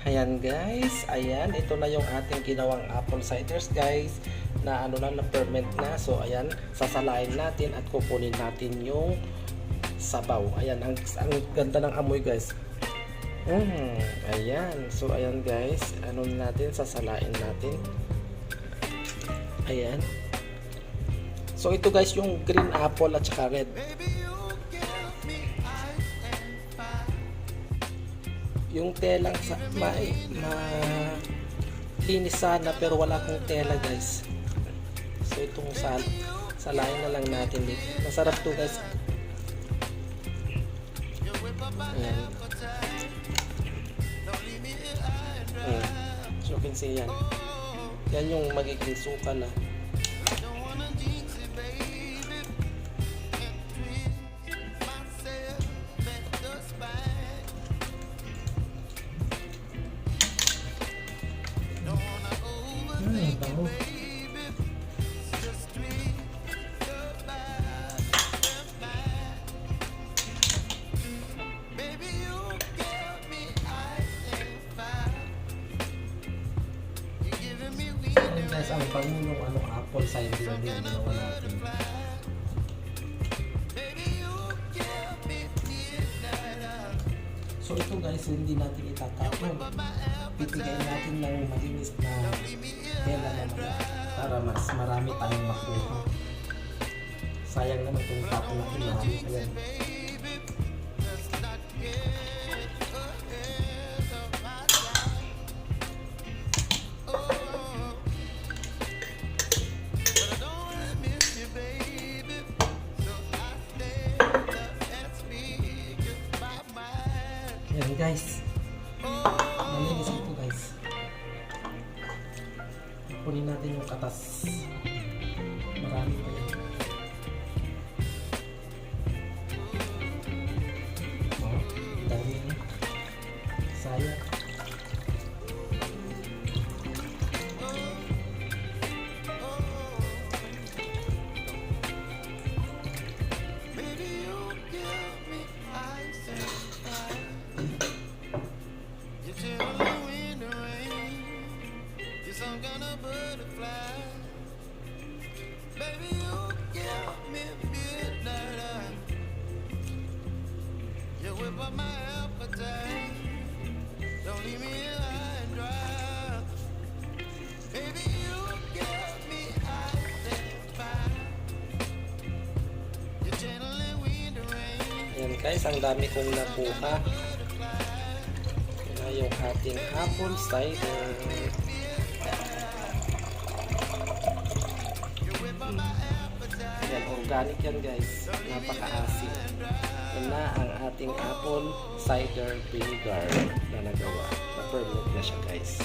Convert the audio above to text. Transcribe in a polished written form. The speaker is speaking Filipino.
Ayan guys, ayan, ito na yung ating ginawang apple ciders guys, na na ferment na. So ayan, sasalain natin at kukunin natin yung sabaw. Ayan, ang ganda ng amoy guys. Ayan, so ayan guys, natin, sasalain natin. Ayan. So ito guys yung green apple at saka red. Yung telang linis sana pero wala akong tela guys. So itong salain na lang natin dito. Masarap to guys. Ayan. So you can see yan. Yan yung magiging suka na. Bango. Guys, ang bango ng apple cider na ginawa natin. So ito guys, hindi natin itatapon. Pipigay natin ng malinis na tela naman para mas marami tayong makuha. Sayang naman kung tapon natin marami. Ayan. Ayan guys, malinis ito guys. Kunin natin yung katas. Marami pa yan. Dami yan. Sayang. Some kind of butterfly, baby, you give me midnight. You whip up my appetite. Don't leave me high and dry. Baby, you give me ice and fire. You're channeling wind and rain. Ayan guys, ang dami kong nakuha. Yan yung ating apple cider. Yan, organic yan guys. Napaka-asin. Yan na ang ating apple cider vinegar na nagawa. Na-ferment na siya guys.